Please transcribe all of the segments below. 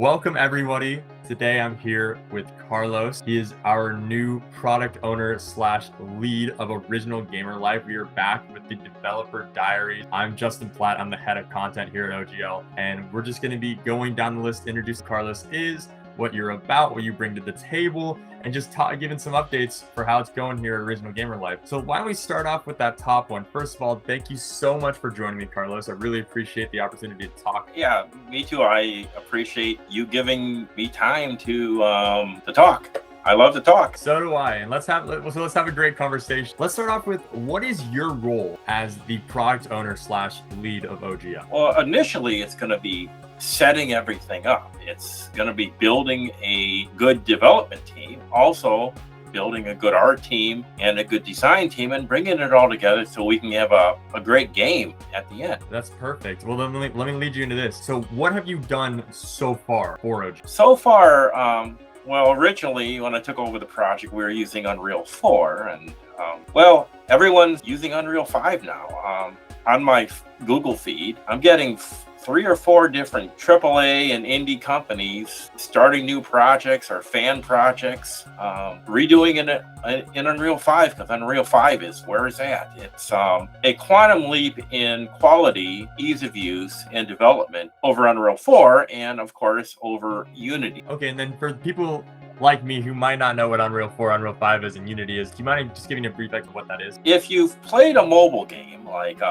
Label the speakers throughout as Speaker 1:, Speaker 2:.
Speaker 1: Welcome everybody. Today I'm here with Carlos. He is our new product owner slash lead of Original Gamer Life. We are back with the developer Diaries. I'm Justin Platt. I'm the head of content here at OGL, and we're just going to be going down the list to introduce who Carlos is, what you're about, what you bring to the table, and just giving some updates for how it's going here at Original Gamer Life. So why don't we start off with that top one? First of all, thank you so much for joining me, Carlos. I really appreciate the opportunity to talk.
Speaker 2: Yeah, me too. I appreciate you giving me time to talk. I love to talk.
Speaker 1: So do I. And let's have a great conversation. Let's start off with, what is your role as the product owner slash lead of OGL?
Speaker 2: Well, initially it's going to be setting everything up. It's going to be building a good development team, also building a good art team and a good design team, and bringing it all together so we can have a great game at the end.
Speaker 1: That's perfect. Well, then let me lead you into this. So what have you done so far for OGL?
Speaker 2: So far, well, originally when I took over the project, we were using Unreal 4, and well, everyone's using Unreal 5 now. On my Google feed, I'm getting 3 or 4 different AAA and indie companies starting new projects or fan projects, redoing it in Unreal 5, because Unreal 5 is where it's at. It's a quantum leap in quality, ease of use, and development over Unreal 4, and of course over Unity.
Speaker 1: Okay, and then for people like me who might not know what Unreal 4, Unreal 5 is, and Unity is, do you mind just giving a brief of what that is?
Speaker 2: If you've played a mobile game like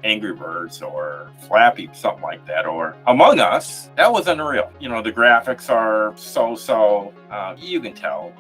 Speaker 2: Angry Birds or Flappy, something like that, or Among Us, that was Unreal. You know, the graphics are so you can tell.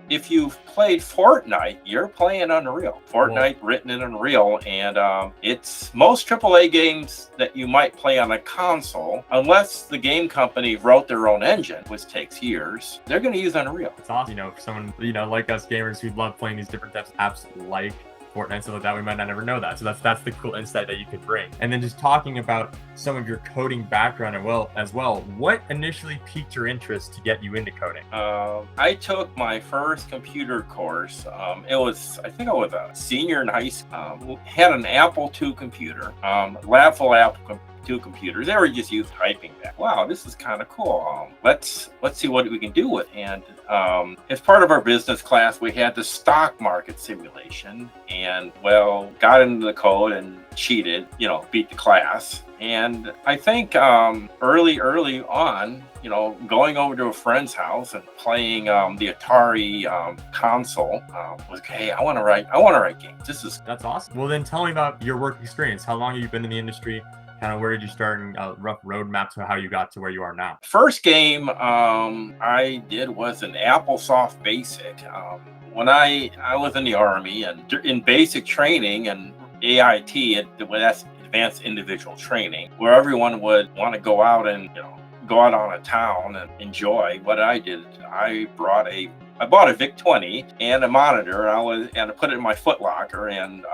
Speaker 2: If you've played Fortnite, you're playing Unreal. Fortnite written in Unreal, and it's most AAA games that you might play on a console, unless the game company wrote their own engine, which takes years. They're going to use Unreal.
Speaker 1: It's awesome, you know, for someone, you know, like us gamers who love playing these different types of apps like Fortnite and stuff like that, we might not ever know that. So that's the cool insight that you could bring. And then just talking about some of your coding background as well, what initially piqued your interest to get you into coding?
Speaker 2: I took my first computer course. I think I was a senior in high school. Had an Apple II computer, lab full Apple II computers. They were just used typing back. Wow, this is kind of cool. Let's see what we can do with it. And as part of our business class, we had the stock market simulation, and well, got into the code and cheated, you know, beat the class. And I think early on, you know, going over to a friend's house and playing the Atari console was, hey, I want to write games.
Speaker 1: That's awesome. Well, then tell me about your work experience. How long have you been in the industry? Kind of where did you start, and a rough roadmap to how you got to where you are now?
Speaker 2: First game I did was an AppleSoft Basic. When I was in the Army, and in basic training and AIT, that's Advanced Individual Training, where everyone would want to go out and, you know, go out on a town and enjoy. What I did, I bought a VIC-20 and a monitor, and I put it in my footlocker, and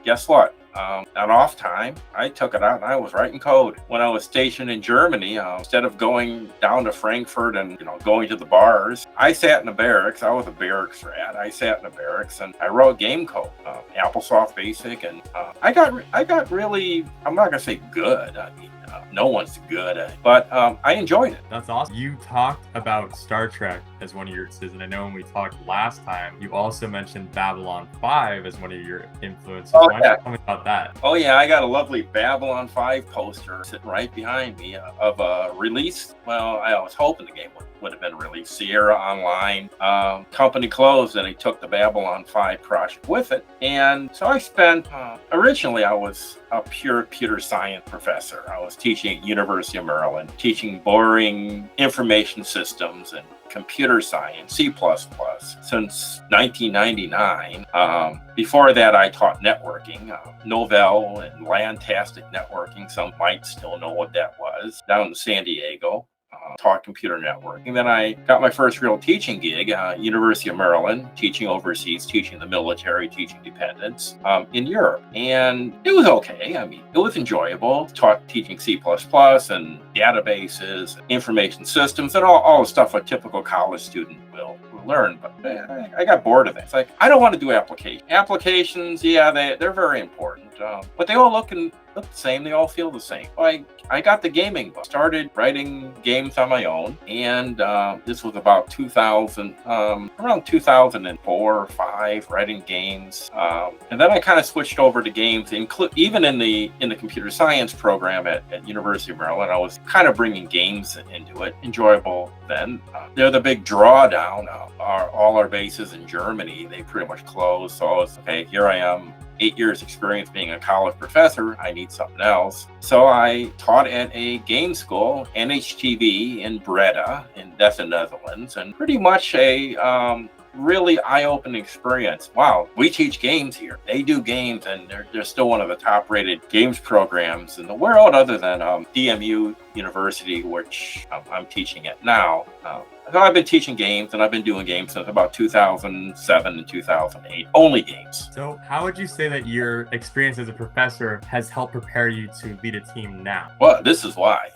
Speaker 2: guess what? On off time, I took it out and I was writing code. When I was stationed in Germany, instead of going down to Frankfurt and, you know, going to the bars, I sat in a barracks. I was a barracks rat. I sat in a barracks and I wrote game code, AppleSoft Basic, and I got really, I'm not gonna say good. I mean, no one's good at it, but I enjoyed it.
Speaker 1: That's awesome. You talked about Star Trek as one of your influences, and I know when we talked last time, you also mentioned Babylon 5 as one of your influences.
Speaker 2: Oh,
Speaker 1: Why don't you tell me about that?
Speaker 2: Oh yeah, I got a lovely Babylon 5 poster sitting right behind me of a release. Well, I was hoping the game would have been released. Sierra Online company closed, and he took the Babylon 5 project with it. And so I spent, originally I was a pure computer science professor. I was teaching at University of Maryland, teaching boring information systems and computer science, C++, since 1999. Before that, I taught networking, Novell and Lantastic networking. Some might still know what that was, down in San Diego. Taught computer networking. Then I got my first real teaching gig, University of Maryland, teaching overseas, teaching the military, teaching dependents in Europe. And it was okay. I mean, it was enjoyable. Teaching C++ and databases, information systems, and all the stuff a typical college student will learn. But I got bored of it. It's like, I don't want to do applications. Applications, yeah, they're very important. but they all look the same. They all feel the same. I got the gaming bug, started writing games on my own, and this was about 2000, around 2004 or 5, writing games, and then I kind of switched over to games. Even in the computer science program at University of Maryland, I was kind of bringing games into it. Enjoyable then. They're the big drawdown. All our bases in Germany, they pretty much closed. So I was, okay, here I am, 8 years experience being a college professor. I need something else. So I taught at a game school, NHTV in Breda, that's in Netherlands, and pretty much a really eye-opening experience. Wow, we teach games here. They do games, and they're still one of the top-rated games programs in the world, other than DMU University, which I'm teaching at now. So I've been teaching games, and I've been doing games since about 2007 and 2008, only games.
Speaker 1: So how would you say that your experience as a professor has helped prepare you to lead a team now?
Speaker 2: Well, this is why.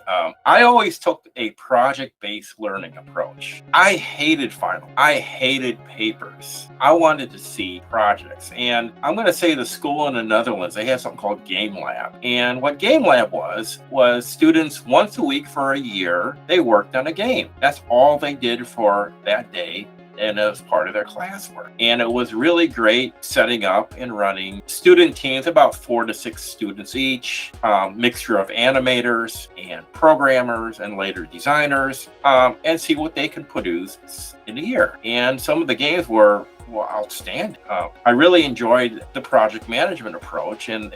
Speaker 2: I always took a project-based learning approach. I hated final. I hated papers. I wanted to see projects. And I'm going to say the school in the Netherlands, they have something called Game Lab. And what Game Lab was students once a week for a year, they worked on a game. That's all they did for that day, and as part of their classwork. And it was really great setting up and running student teams, about 4 to 6 students each, mixture of animators and programmers and later designers, and see what they can produce in a year. And some of the games were outstanding. I really enjoyed the project management approach and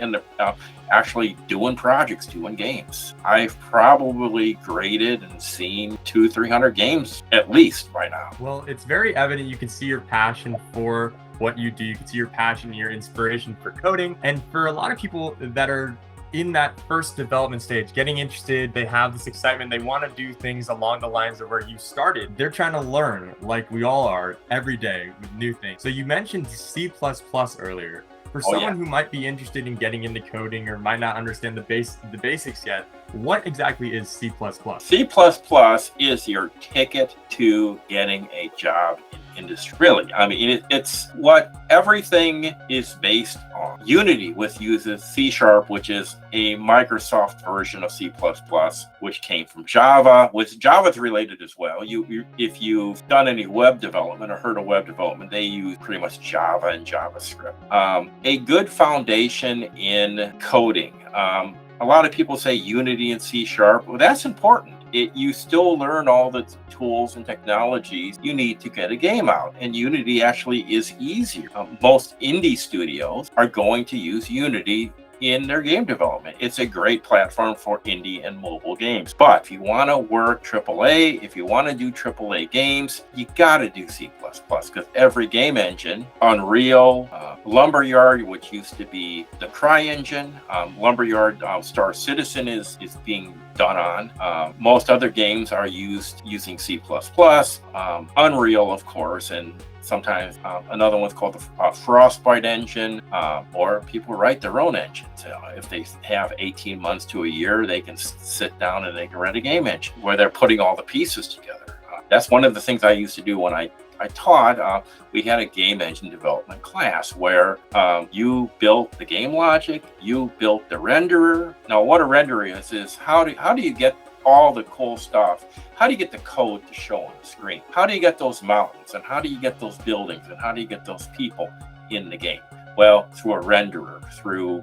Speaker 2: actually doing projects, doing games. I've probably graded and seen 200-300 games at least by now.
Speaker 1: Well, it's very evident. You can see your passion for what you do. You can see your passion, your inspiration for coding. And for a lot of people that are in that first development stage, getting interested, they have this excitement, they want to do things along the lines of where you started. They're trying to learn, like we all are, every day with new things. So you mentioned C++ earlier. For someone who might be interested in getting into coding or might not understand the basics yet, what exactly is C++?
Speaker 2: C++ is your ticket to getting a job in industry. Really, I mean, it's what everything is based on. Unity uses C#, which is a Microsoft version of C++, which came from Java, which Java is related as well. If you've done any web development or heard of web development, they use pretty much Java and JavaScript. A good foundation in coding. A lot of people say Unity and C#. Well, that's important. You still learn all the tools and technologies you need to get a game out. And Unity actually is easier. Most indie studios are going to use Unity in their game development. It's a great platform for indie and mobile games. But if you want to work AAA, if you want to do AAA games, you got to do C++, because every game engine, Unreal, Lumberyard, which used to be the CryEngine, Lumberyard Star Citizen is being done on. Most other games are using C++, Unreal, of course, and sometimes another one's called the Frostbite engine, or people write their own engines. If they have 18 months to a year, they can sit down and they can write a game engine where they're putting all the pieces together. That's one of the things I used to do when I taught. We had a game engine development class where you built the game logic, you built the renderer. Now, what a renderer is how do you get all the cool stuff? How do you get the code to show on the screen? How do you get those mountains? And how do you get those buildings? And how do you get those people in the game? Well, through a renderer, through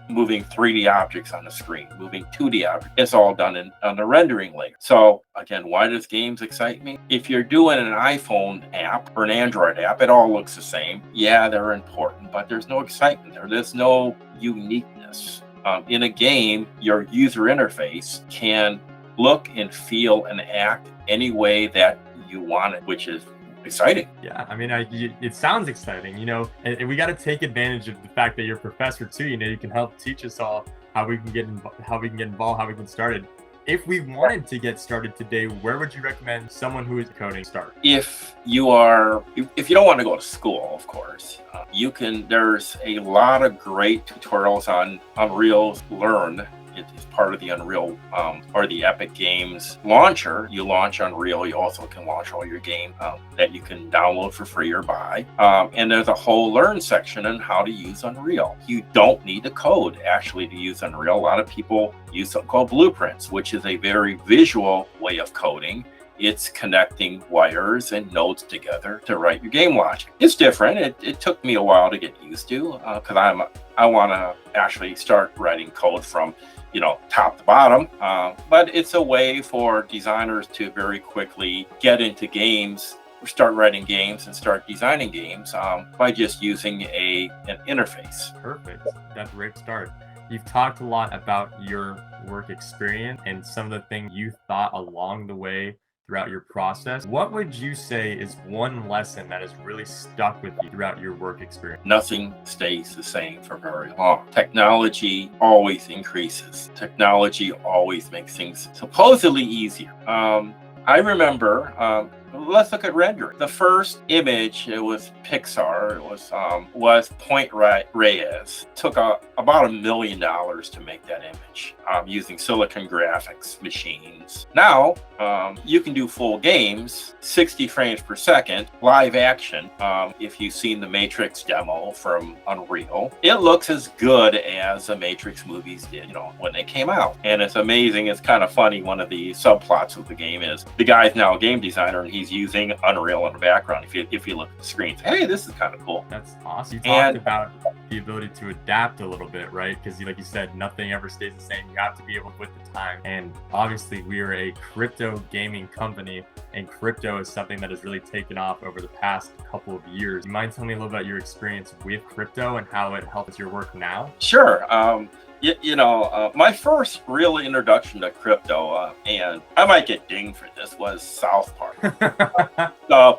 Speaker 2: moving 3D objects on the screen, moving 2D objects. It's all done on the rendering layer. So again, why does games excite me? If you're doing an iPhone app or an Android app, it all looks the same. Yeah, they're important, but there's no excitement there. There's no uniqueness. In a game, your user interface can look and feel and act any way that you want it, which is exciting.
Speaker 1: Yeah, I mean, it sounds exciting, and we got to take advantage of the fact that you're a professor too. You can help teach us all how we can get involved, how we can started. If we wanted to get started today, where would you recommend someone who is coding start?
Speaker 2: If you don't want to go to school, of course, there's a lot of great tutorials on Unreal Learn It is part of the Unreal or the Epic Games launcher. You launch Unreal. You also can launch all your game that you can download for free or buy. And there's a whole learn section on how to use Unreal. You don't need to code actually to use Unreal. A lot of people use something called blueprints, which is a very visual way of coding. It's connecting wires and nodes together to write your game logic. It's different. It took me a while to get used to because I want to actually start writing code from top to bottom. But it's a way for designers to very quickly get into games, start writing games and start designing games by just using an interface.
Speaker 1: Perfect. That's a great start. You've talked a lot about your work experience and some of the things you thought along the way throughout your process. What would you say is one lesson that has really stuck with you throughout your work experience?
Speaker 2: Nothing stays the same for very long. Technology always increases. Technology always makes things supposedly easier. I remember, let's look at rendering. The first image, it was Pixar. It was Point Reyes. Took about $1 million to make that image using Silicon Graphics machines. Now you can do full games, 60 frames per second, live action. If you've seen the Matrix demo from Unreal, it looks as good as the Matrix movies did, when they came out. And it's amazing. It's kind of funny. One of the subplots of the game is the guy's now a game designer and he's using Unreal in the background. If you look at the screens, hey, this is kind of cool.
Speaker 1: That's awesome. You talked about the ability to adapt a little bit, right? Because like you said, nothing ever stays the same. You have to be able with the time. And obviously we are a crypto gaming company, and crypto is something that has really taken off over the past couple of years. You mind telling me a little about your experience with crypto and how it helps your work now?
Speaker 2: Sure. My first real introduction to crypto, and I might get dinged for this, was South Park.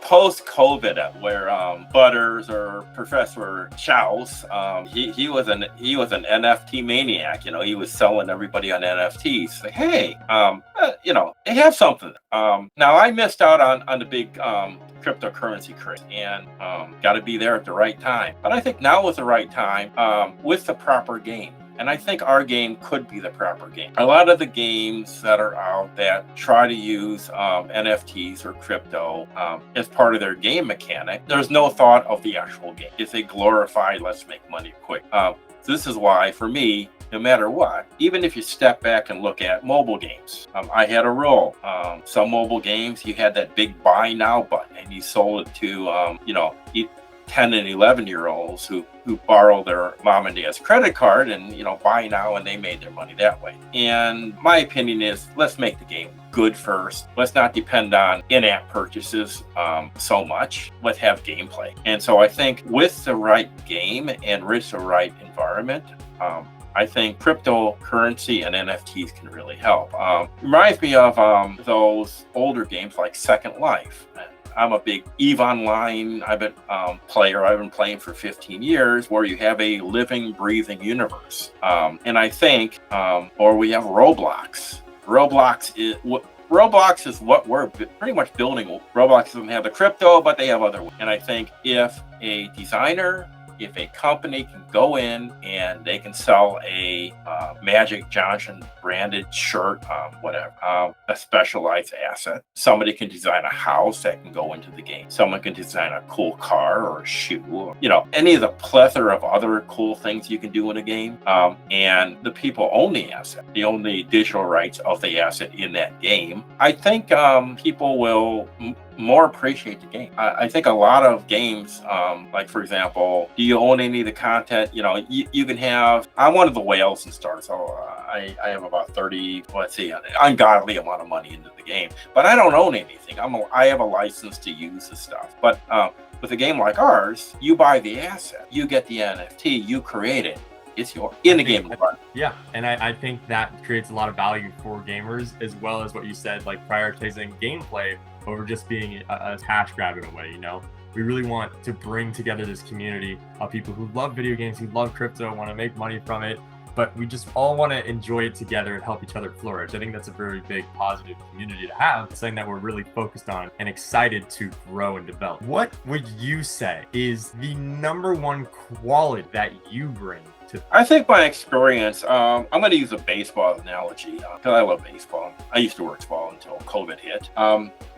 Speaker 2: Post-COVID, where Butters or Professor Chaos, he was an NFT maniac. He was selling everybody on NFTs. Like, hey, they have something. Now I missed out on the big cryptocurrency craze and got to be there at the right time. But I think now is the right time with the proper game. And I think our game could be the proper game. A lot of the games that are out that try to use NFTs or crypto as part of their game mechanic, there's no thought of the actual game. It's a glorified, let's make money quick. This is why, for me, no matter what, even if you step back and look at mobile games, I had a rule. Some mobile games, you had that big buy now button and you sold it to, 10 and 11-year-olds who borrow their mom and dad's credit card and buy now, and they made their money that way. And my opinion is, let's make the game good first. Let's not depend on in-app purchases so much. Let's have gameplay. And so I think with the right game and with the right environment, I think cryptocurrency and NFTs can really help. Reminds me of those older games like Second Life. I'm a big EVE Online player. I've been playing for 15 years, where you have a living, breathing universe. And I think, or we have Roblox. Roblox is what we're pretty much building. Roblox doesn't have the crypto, but they have other. And I think if a designer, if a company can go in and they can sell a Magic Johnson branded shirt, a specialized asset. Somebody can design a house that can go into the game. Someone can design a cool car or a shoe, or, any of the plethora of other cool things you can do in a game. And the people own the asset. They own the digital rights of the asset in that game. I think people will more appreciate the game. I think a lot of games, like for example, do you own any of the content? You can have, I'm one of the whales and stars, so I have about 30, ungodly amount of money into the game, but I don't own anything. I have a license to use the stuff. But with a game like ours, you buy the asset, you get the NFT, you create it. It's yours in the game.
Speaker 1: Yeah, and I think that creates a lot of value for gamers, as well as what you said, like prioritizing gameplay over just being a cash grab in a way. We really want to bring together this community of people who love video games, who love crypto, want to make money from it, but we just all want to enjoy it together and help each other flourish. I think that's a very big positive community to have. It's something that we're really focused on and excited to grow and develop. What would you say is the number one quality that you bring to?
Speaker 2: I think my experience, I'm going to use a baseball analogy because I love baseball. I used to work baseball until COVID hit.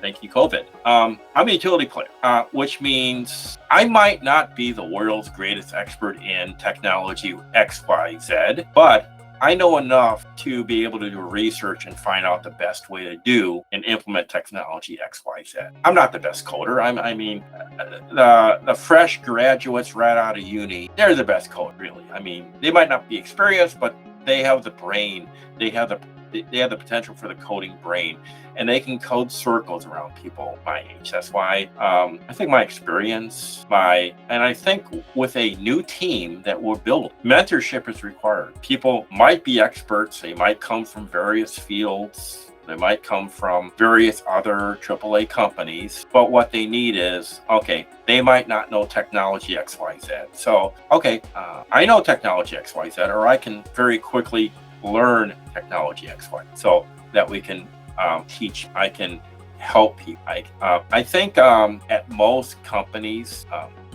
Speaker 2: Thank you, COVID. I'm a utility player, which means I might not be the world's greatest expert in technology X, Y, Z, but I know enough to be able to do research and find out the best way to do and implement technology X, Y, Z. I'm not the best coder. I mean, the fresh graduates right out of uni, they're the best coder, really. I mean, they might not be experienced, but they have the brain. They have the potential for the coding brain, and they can code circles around people my age. That's why I think my experience, and I think with a new team that we're building, mentorship is required. People might be experts. They might come from various fields. They might come from various other AAA companies, but what they need is, okay, they might not know technology X, Y, Z. So, okay, I know technology X, Y, Z, or I can very quickly learn technology X, Y, so that we can teach. I can help people. I think at most companies,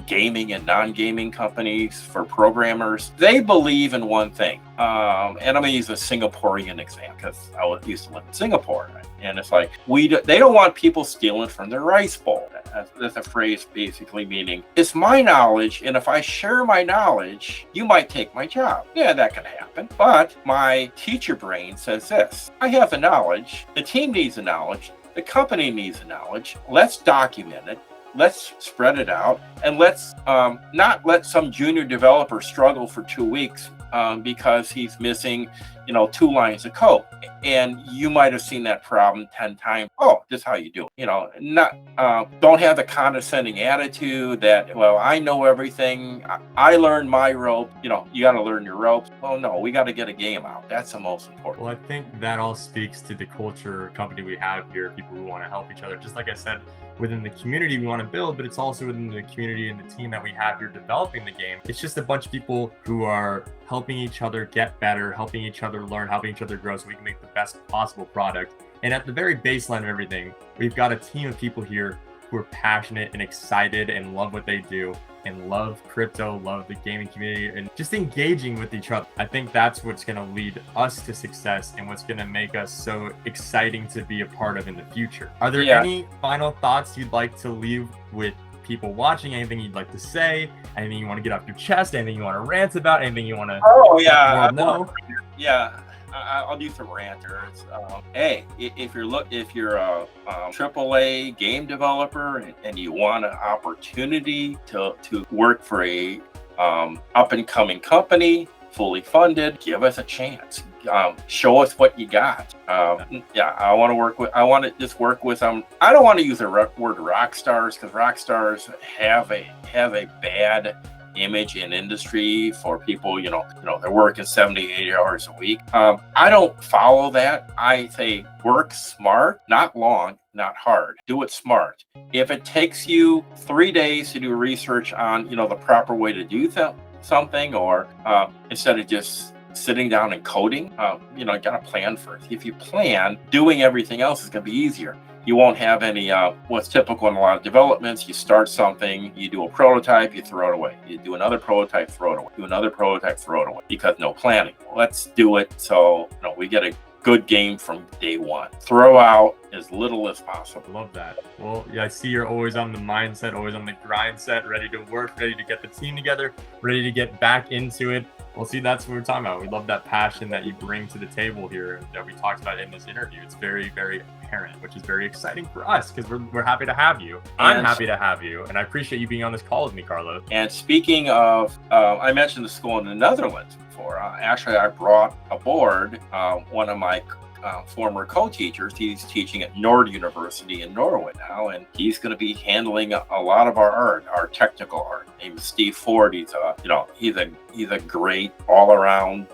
Speaker 2: gaming and non-gaming companies, for programmers, they believe in one thing. And I'm going to use a Singaporean example because I used to live in Singapore. Right? And it's like, they don't want people stealing from their rice bowl. That's a phrase basically meaning, it's my knowledge, and if I share my knowledge, you might take my job. Yeah, that can happen. But my teacher brain says this: I have the knowledge, the team needs the knowledge, the company needs the knowledge, let's document it. Let's spread it out, and let's not let some junior developer struggle for 2 weeks because he's missing, 2 lines of code. And you might have seen that problem 10 times. Oh, this is how you do it. Don't have the condescending attitude that, well, I know everything. I learned my rope. You got to learn your ropes. Oh no, we got to get a game out. That's the most important.
Speaker 1: Well, I think that all speaks to the culture company we have here, people who want to help each other. Just like I said, within the community we want to build, but it's also within the community and the team that we have here developing the game. It's just a bunch of people who are helping each other get better, helping each other learn, helping each other grow so we can make the best possible product. And at the very baseline of everything, we've got a team of people here who are passionate and excited and love what they do and love crypto, love the gaming community, and just engaging with each other. I think that's what's going to lead us to success and what's going to make us so exciting to be a part of in the future. Are there any final thoughts you'd like to leave with people watching? Anything you'd like to say? Anything you want to get off your chest? Anything you want to rant about? Anything you want to
Speaker 2: I'll do some ranters. Hey, if you're a AAA game developer and you want an opportunity to work for a up and coming company, fully funded, give us a chance. Show us what you got. I want to just work with I don't want to use the word rock stars because rock stars have a bad image in industry for people, they're working 70, 80 hours a week. I don't follow that. I say work smart, not long, not hard. Do it smart. If it takes you 3 days to do research on, the proper way to do something, or instead of just sitting down and coding, you got to plan first. If you plan, doing everything else is going to be easier. You won't have any, what's typical in a lot of developments, you start something, you do a prototype, you throw it away. You do another prototype, throw it away. Do another prototype, throw it away, because no planning. Let's do it so we get a good game from day one. Throw out as little as possible.
Speaker 1: Love that. Well, yeah, I see you're always on the mindset, always on the grind set, ready to work, ready to get the team together, ready to get back into it. Well, see, that's what we're talking about. We love that passion that you bring to the table here that we talked about in this interview. It's very, very apparent, which is very exciting for us because we're happy to have you. I'm happy to have you, and I appreciate you being on this call with me, Carlos.
Speaker 2: And speaking of, I mentioned the school in the Netherlands before. Actually, I brought aboard one of my former co-teachers. He's teaching at Nord University in Norway now, and he's going to be handling a lot of our art, our technical art. His name is Steve Ford. He's a great all-around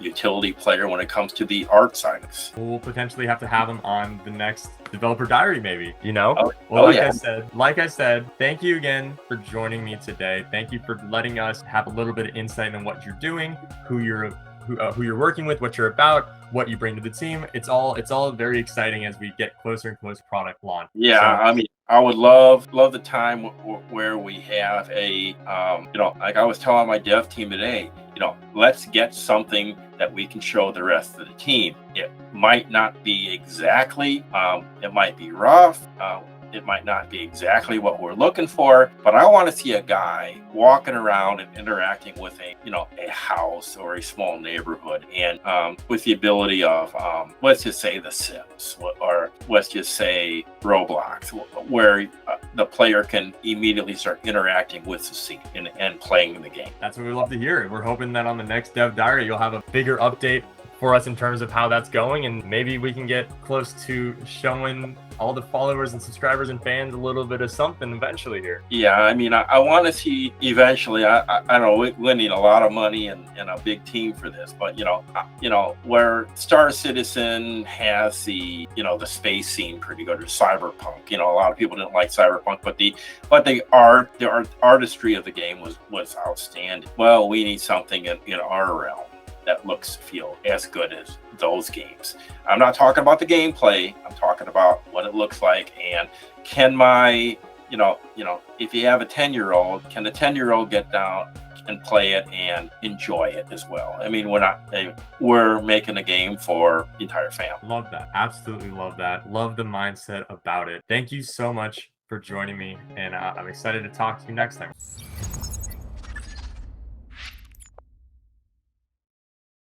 Speaker 2: utility player when it comes to the art side.
Speaker 1: We'll potentially have to have him on the next Developer Diary, maybe. Like I said, thank you again for joining me today. Thank you for letting us have a little bit of insight into what you're doing, who who you're working with, what you're about, what you bring to the team. It's all very exciting as we get closer and closer product launch.
Speaker 2: Yeah,
Speaker 1: So,
Speaker 2: I mean, I would love the time where we have a, like I was telling my dev team today, let's get something that we can show the rest of the team. It might not be exactly, it might be rough. It might not be exactly what we're looking for, but I want to see a guy walking around and interacting with a house or a small neighborhood, and with the ability of, let's just say The Sims, or let's just say Roblox, where the player can immediately start interacting with the scene and playing the game.
Speaker 1: That's what we love to hear. We're hoping that on the next Dev Diary, you'll have a bigger update for us in terms of how that's going, and maybe we can get close to showing all the followers and subscribers and fans a little bit of something eventually here.
Speaker 2: Yeah, I mean, I want to see eventually. I don't know, we need a lot of money and a big team for this, but where Star Citizen has the space scene pretty good, or Cyberpunk. A lot of people didn't like Cyberpunk, but the artistry of the game was outstanding. Well, we need something in our realm that feel as good as those games. I'm not talking about the gameplay. I'm talking about what it looks like, and can my, if you have a 10-year-old, can the 10-year-old get down and play it and enjoy it as well? I mean, we're making a game for the entire family.
Speaker 1: Love that. Absolutely love that. Love the mindset about it. Thank you so much for joining me, and I'm excited to talk to you next time.